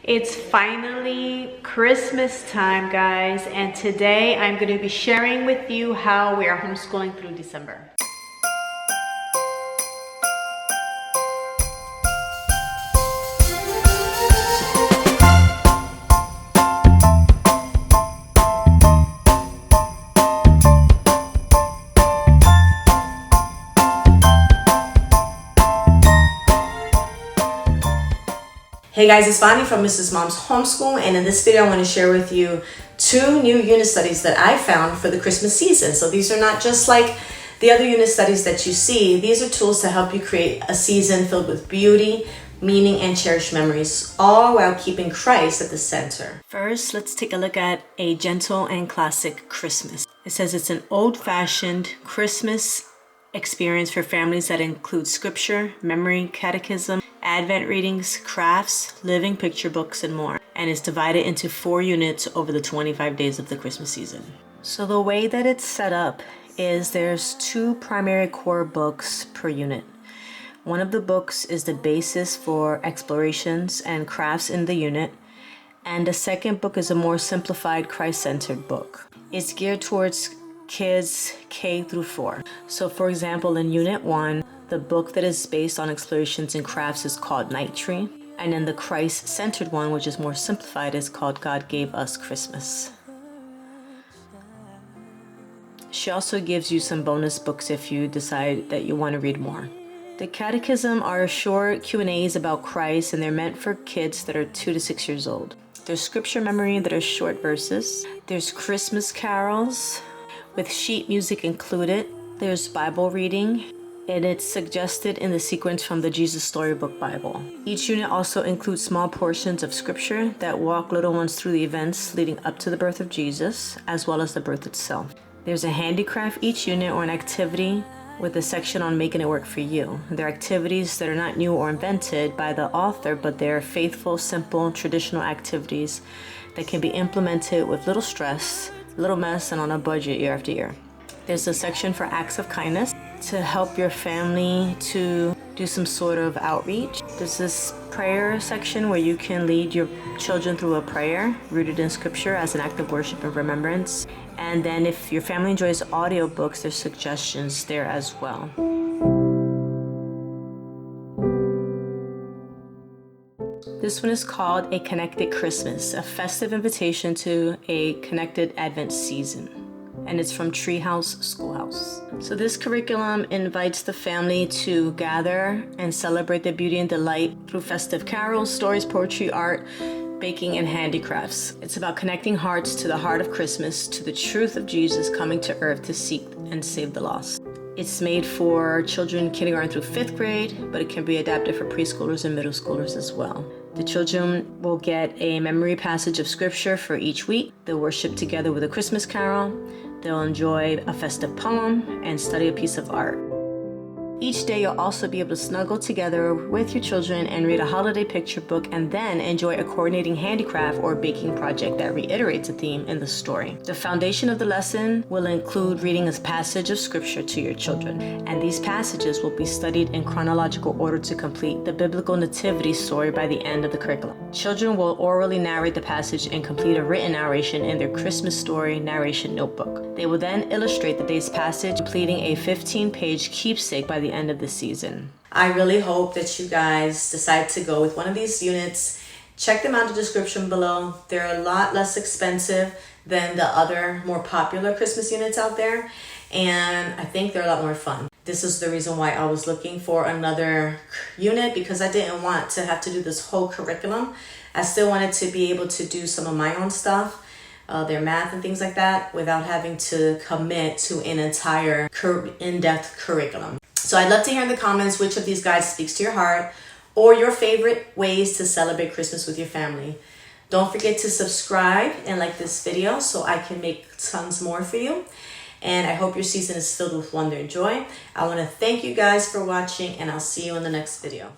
It's finally Christmas time, guys, and today I'm going to be sharing with you how we are homeschooling through December. Hey guys, it's Bonnie from Mrs. Mom's Homeschool, and in this video I want to share with you 2 new unit studies that I found for the Christmas season. So these are not just like the other unit studies that you see. These are tools to help you create a season filled with beauty, meaning, and cherished memories, all while keeping Christ at the center. First, let's take a look at A Gentle and Classic Christmas. It says it's an old-fashioned Christmas experience for families that include scripture, memory, catechism, Advent readings, crafts, living picture books, and more, and is divided into 4 units over the 25 days of the Christmas season. So the way that it's set up is there's 2 primary core books per unit. One of the books is the basis for explorations and crafts in the unit, and the second book is a more simplified Christ-centered book. It's geared towards kids K through 4. So for example, in Unit 1, the book that is based on explorations and crafts is called Night Tree. And then the Christ-centered one, which is more simplified, is called God Gave Us Christmas. She also gives you some bonus books if you decide that you want to read more. The catechism are short Q&As about Christ, and they're meant for kids that are 2 to 6 years old. There's scripture memory that are short verses. There's Christmas carols with sheet music included. There's Bible reading, and it's suggested in the sequence from the Jesus Storybook Bible. Each unit also includes small portions of scripture that walk little ones through the events leading up to the birth of Jesus, as well as the birth itself. There's a handicraft each unit or an activity with a section on making it work for you. They're activities that are not new or invented by the author, but they're faithful, simple, traditional activities that can be implemented with little stress, little mess, and on a budget year after year. There's a section for acts of kindness to help your family to do some sort of outreach. There's this prayer section where you can lead your children through a prayer rooted in scripture as an act of worship and remembrance. And then if your family enjoys audiobooks, there's suggestions there as well. This one is called A Connected Christmas, a festive invitation to a connected Advent season. And it's from Treehouse Schoolhouse. So this curriculum invites the family to gather and celebrate the beauty and delight through festive carols, stories, poetry, art, baking, and handicrafts. It's about connecting hearts to the heart of Christmas, to the truth of Jesus coming to earth to seek and save the lost. It's made for children kindergarten through 5th grade, but it can be adapted for preschoolers and middle schoolers as well. The children will get a memory passage of scripture for each week. They'll worship together with a Christmas carol. They'll enjoy a festive poem and study a piece of art. Each day you'll also be able to snuggle together with your children and read a holiday picture book, and then enjoy a coordinating handicraft or baking project that reiterates a theme in the story. The foundation of the lesson will include reading a passage of scripture to your children, and these passages will be studied in chronological order to complete the biblical nativity story by the end of the curriculum. Children will orally narrate the passage and complete a written narration in their Christmas story narration notebook. They will then illustrate the day's passage, completing a 15-page keepsake by the end of the season. I really hope that you guys decide to go with one of these units. Check them out in the description below. They're a lot less expensive than the other more popular Christmas units out there, and I think they're a lot more fun. This is the reason why I was looking for another unit, because I didn't want to have to do this whole curriculum. I still wanted to be able to do some of my own stuff, their math and things like that, without having to commit to an entire in-depth curriculum. So I'd love to hear in the comments which of these guides speaks to your heart, or your favorite ways to celebrate Christmas with your family. Don't forget to subscribe and like this video so I can make tons more for you. And I hope your season is filled with wonder and joy. I want to thank you guys for watching, and I'll see you in the next video.